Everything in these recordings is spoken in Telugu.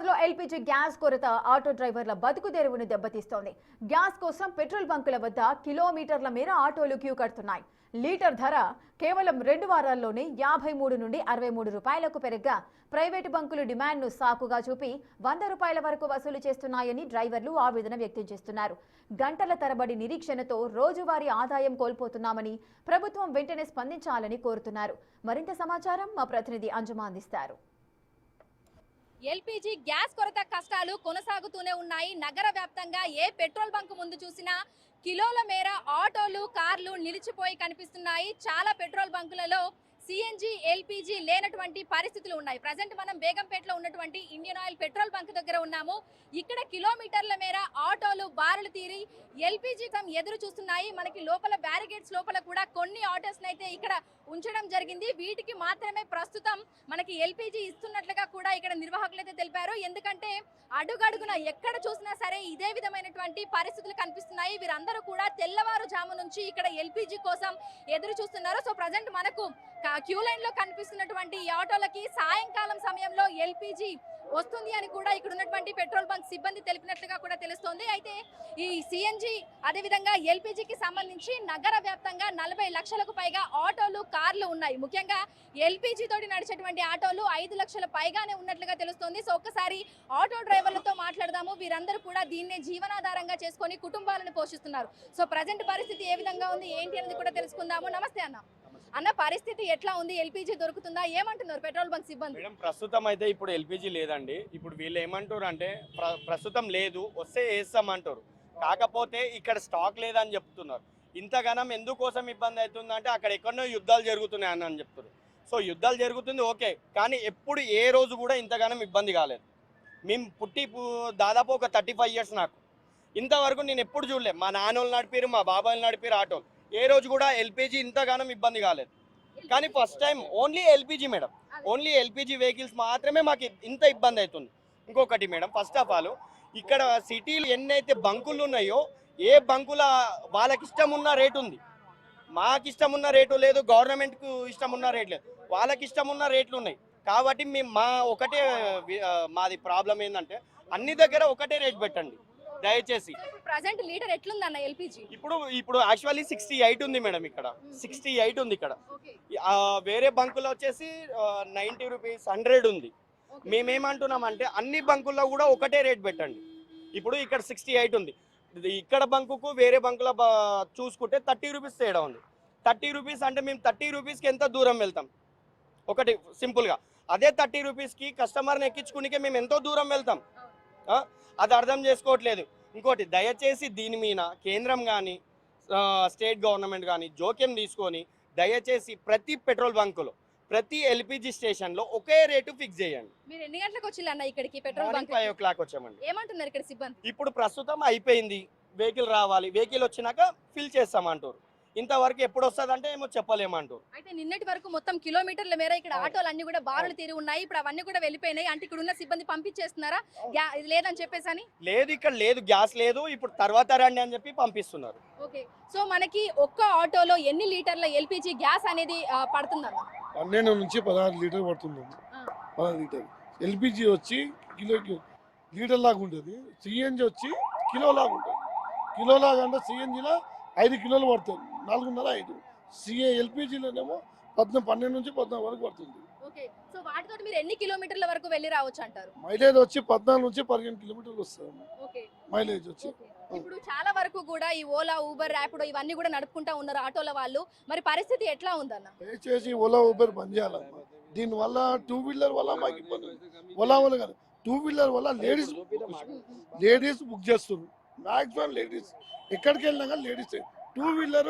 హైదరాబాద్ లో ఎల్పీజీ గ్యాస్ కొరత ఆటో డ్రైవర్ల బతుకు తెరువును దెబ్బతీస్తోంది. గ్యాస్ కోసం పెట్రోల్ బంకుల వద్ద కిలోమీటర్ల మేర ఆటోలు క్యూ కడుతున్నాయి. లీటర్ ధర కేవలం 2 వారాల్లోనే 53 నుండి 63 రూపాయలకు పెరగ్గా ప్రైవేటు బంకులు డిమాండ్ను సాకుగా చూపి 100 రూపాయల వరకు వసూలు చేస్తున్నాయని డ్రైవర్లు ఆవేదన వ్యక్తం చేస్తున్నారు. గంటల తరబడి నిరీక్షణతో రోజువారీ ఆదాయం కోల్పోతున్నామని ప్రభుత్వం వెంటనే స్పందించాలని కోరుతున్నారు. మరింత సమాచారం మా ప్రతినిధి అంజుమా అందిస్తారు. ఎల్పీజీ గ్యాస్ కొరత కష్టాలు కొనసాగుతూనే ఉన్నాయి. నగర వ్యాప్తంగా ఏ పెట్రోల్ బంక్ ముందు చూసినా కిలోల మేర ఆటోలు, కార్లు నిలిచిపోయి కనిపిస్తున్నాయి. చాలా పెట్రోల్ బంకులలో సిఎన్జి, ఎల్పీజీ లేనటువంటి పరిస్థితులు ఉన్నాయి. ప్రజెంట్ మనం బేగంపేటలో ఉన్నటువంటి ఇండియన్ ఆయిల్ పెట్రోల్ బంక్ దగ్గర ఉన్నాము. ఇక్కడ కిలోమీటర్ల మేర ఆటోలు బారులు తీరి ఎల్పీజీ ఎదురు చూస్తున్నాయి. మనకి లోపల బ్యారిగేడ్స్ లోపల కూడా కొన్ని ఆటోస్ అయితే ఇక్కడ ఉంచడం జరిగింది. వీటికి మాత్రమే ప్రస్తుతం మనకి ఎల్పీజీ ఇస్తున్నట్లుగా కూడా ఇక్కడ నిర్వాహకులు అయితే తెలిపారు. ఎందుకంటే అడుగడుగున ఎక్కడ చూసినా సరే ఇదే విధమైనటువంటి పరిస్థితులు కనిపిస్తున్నాయి. వీరందరూ కూడా తెల్లవారుజాము నుంచి ఇక్కడ ఎల్పీజీ కోసం ఎదురు చూస్తున్నారు. సో ప్రజెంట్ మనకు క్యూ లైన్ లో కనిపిస్తున్నటువంటి ఈ ఆటోలకి సాయంకాలం సమయంలో ఎల్పీజీ వస్తుంది అని కూడా ఇక్కడ ఉన్నటువంటి పెట్రోల్ బంక్ సిబ్బంది తెలిపినట్లుగా కూడా తెలుస్తోంది. అయితే ఈ సిఎన్జి అదేవిధంగా ఎల్పీజీకి సంబంధించి నగర వ్యాప్తంగా 40 లక్షలకు పైగా ఆటోలు, కార్లు ఉన్నాయి. ముఖ్యంగా ఎల్పీజీ తోటి నడిచేటువంటి ఆటోలు 5 లక్షల పైగానే ఉన్నట్లుగా తెలుస్తోంది. సో ఒక్కసారి ఆటో డ్రైవర్లతో మాట్లాడదాము. వీరందరూ కూడా దీన్నే జీవనాధారంగా చేసుకొని కుటుంబాలను పోషిస్తున్నారు. సో ప్రజెంట్ పరిస్థితి ఏ విధంగా ఉంది ఏంటి అనేది కూడా తెలుసుకుందాము. నమస్తే అన్న, పరిస్థితి ఎట్లా ఉంది? ఎల్పీజీ దొరుకుతుందా? ఏమంటున్నారు పెట్రోల్ బంక్ సిబ్బంది? మేడం ప్రస్తుతం అయితే ఇప్పుడు ఎల్పీజీ లేదండి. ఇప్పుడు వీళ్ళు ఏమంటారు అంటే ప్రస్తుతం లేదు, వస్తే వేస్తామంటారు. కాకపోతే ఇక్కడ స్టాక్ లేదని చెప్తున్నారు. ఇంతగానం ఎందుకోసం ఇబ్బంది అవుతుందంటే అక్కడ ఎక్కడో యుద్ధాలు జరుగుతున్నాయి అని చెప్తారు. సో యుద్ధాలు జరుగుతుంది ఓకే, కానీ ఎప్పుడు ఏ రోజు కూడా ఇంతగానం ఇబ్బంది కాలేదు. మేము పుట్టి దాదాపు ఒక 35 ఇయర్స్ నాకు. ఇంతవరకు నేను ఎప్పుడు చూడలేదు. మా నాన్నోళ్ళు నడిపారు, మా బాబాయిలు నడిపారు ఆటోలు. ఏ రోజు కూడా ఎల్పీజీ ఇంతగానం ఇబ్బంది కాలేదు. కానీ first time only LPG madam, only LPG vehicles మాత్రమే మాకు ఇంత ఇబ్బంది అవుతుంది. ఇంకొకటి మేడం, ఫస్ట్ ఆఫ్ ఆల్ ఇక్కడ సిటీలు ఎన్నైతే బంకులు ఉన్నాయో ఏ బంకుల వాళ్ళకి ఇష్టం ఉన్న రేటు ఉంది, మాకు ఇష్టం ఉన్న రేటు లేదు, గవర్నమెంట్కు ఇష్టం ఉన్న రేటు లేదు, వాళ్ళకి ఇష్టం ఉన్న రేట్లు ఉన్నాయి. కాబట్టి మేము మాది ప్రాబ్లం ఏంటంటే అన్ని దగ్గర ఒకటే రేట్ పెట్టండి దయచేసి. ప్రజెంట్ లీటర్ ఎట్లుందన్న ఎల్పీజీ? ఇప్పుడు యాక్చువల్లీ 68 ఉంది మేడం, ఇక్కడ 68 ఉంది. ఇక్కడ వేరే బంకులో వచ్చేసి 90 రూపీస్, 100 ఉంది. మేమేమంటున్నామంటే అన్ని బంకుల్లో కూడా ఒకటే రేట్ పెట్టండి. ఇప్పుడు ఇక్కడ 68 ఉంది, ఇక్కడ బంకుకు వేరే బంకులో చూసుకుంటే 30 రూపీస్ తేడా ఉంది. 30 రూపీస్ అంటే మేము 30 రూపీస్కి ఎంత దూరం వెళ్తాం? ఒకటి సింపుల్గా అదే 30 రూపీస్కి కస్టమర్ని ఎక్కించుకునికే మేము ఎంతో దూరం వెళ్తాం. అది అర్థం చేసుకోవట్లేదు. ఇంకోటి, దయచేసి దీని మీద కేంద్రం కానీ స్టేట్ గవర్నమెంట్ కానీ జోక్యం తీసుకొని దయచేసి ప్రతి పెట్రోల్ బంకులో, ప్రతి ఎల్పీజీ స్టేషన్లో ఒకే రేటు ఫిక్స్ చేయండి. మీరు ఎన్ని గంటలకు వచ్చిల్లు ఇక్కడికి పెట్రోల్ బంక్? 5 o'clock వచ్చామండి. ఏమంటున్నారు ఇక్కడ సిబ్బంది? ఇప్పుడు ప్రస్తుతం అయిపోయింది, వెహికల్ రావాలి, వెహికల్ వచ్చినాక ఫిల్ చేస్తామంటారు. ఇంతవరకు ఎప్పుడు వస్తుంది అంటే ఏమో చెప్పలేమంటారు. అయితే నిన్నటి వరకు మొత్తం కిలోమీటర్ల మేర ఇక్కడ ఆటోలు అన్ని కూడా బారులు తీరి ఉన్నాయి. ఇప్పుడు అవన్నీ కూడా వెళ్ళిపోయినాయి. అంటే ఇక్కడ ఉన్న సిబ్బంది పంపించేస్తున్నారా? ఇది లేదని చెప్పేసి? లేదు, ఇక్కడ లేదు, గ్యాస్ లేదు, ఇప్పుడు తర్వాత రండి అని చెప్పి పంపిస్తున్నారు. ఓకే, సో మనకి ఒక్క ఆటోలో ఎన్ని లీటర్ల ఎల్పీజీ గ్యాస్ అనేది పడుతుందన్న? 12 నుంచి 16 లీటర్ పడుతుంది. 16 లీటర్ ఎల్పీజీ వచ్చి కిలోకి లీటర్ లాగా ఉంటుంది. సిఎన్జి వచ్చి కిలో లాగా ఉంటుంది. కిలో లాగా అంటే సిఎన్జిలో 5 కిలోలు పడుతుంది, 4.5. ఎల్పీజీలోనేమో 12 నుంచి 14 వరకు పడుతుంది. ఓకే, సో వాటితో మీరు ఎన్ని కిలోమీటర్ల వరకు వెళ్ళి రావచ్చు అంటారు? మైలేజ్ వచ్చి 14 నుంచి 15 కిలోమీటర్లు వస్తుంది. ఓకే, మైలేజ్ వచ్చి. ఇప్పుడు చాలా వరకు కూడా ఈ ఓలా, ఊబర్, ర్యాపిడో ఇవన్నీ కూడా నడుపుకుంటా ఉన్నారు ఆటోల వాళ్ళు. మరి పరిస్థితి ఎట్లా ఉందన్న? దయచేసి ఓలా, ఊబర్ బంద్ చేయాలమ్మా. దీనివల్ల 2 వీలర్ వల్ల మాకు ఇబ్బంది. ఓలా వల్ల కాదు, 2 వీలర్ వల్ల లేడీస్ బుక్ చేస్తున్నారు. మ్యాక్సిమం లేడీస్ ఎక్కడికి వెళ్ళినా కానీ లేడీస్. 2 వీలర్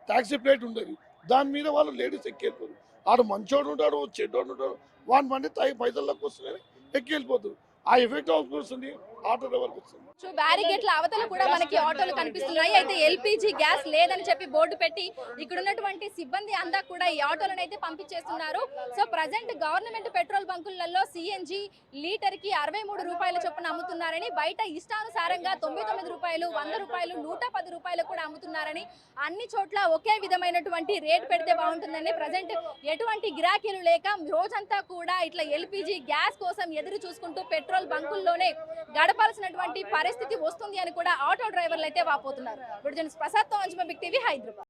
ట్యాక్సీ ప్లేట్ ఉండదు, దాని మీద వాళ్ళు లేడీస్ ఎక్కి వెళ్ళిపోతారు. ఆడు మంచోడు ఉంటాడు, చెడ్డోడు ఉంటాడు, వాని బండి పైసల్లోకి వస్తున్నాయి ఎక్కి వెళ్ళిపోతారు. ఆ ఎఫెక్ట్ వస్తుంది ఆటో డ్రైవర్కి వస్తుంది. బ్యారిగేట్ల అవతల కూడా మనకి ఆటోలు కనిపిస్తున్నాయి. అయితే ఎల్పిజి గ్యాస్ లేదని చెప్పి బోర్డు పెట్టి ఇక్కడ ఉన్నటువంటి సిబ్బంది అంతా కూడా ఈ ఆటోలను అయితే పంపించేస్తున్నారు. సో ప్రజెంట్ గవర్నమెంట్ పెట్రోల్ బంకులలో సిఎన్జి లీటర్ కి 63 రూపాయల చొప్పున అమ్ముతున్నారని, బయట ఇష్టానుసారంగా 99 రూపాయలు, 100 రూపాయలు, 110 రూపాయలు కూడా అమ్ముతున్నారని, అన్ని చోట్ల ఒకే విధమైనటువంటి రేట్ పెడితే బాగుంటుందని ప్రజెంట్ ఎటువంటి గిరాకీలు లేక రోజంతా కూడా ఇట్లా ఎల్పిజి గ్యాస్ కోసం ఎదురు చూసుకుంటూ పెట్రోల్ బంకుల్లోనే గడపాల్సినటువంటి పరిస్థితి వస్తుంది అని కూడా ఆటో డ్రైవర్లు అయితే వాపోతున్నారు. ప్రసాద్ తో అంజుమ బిగ్ టీవీ హైదరాబాద్.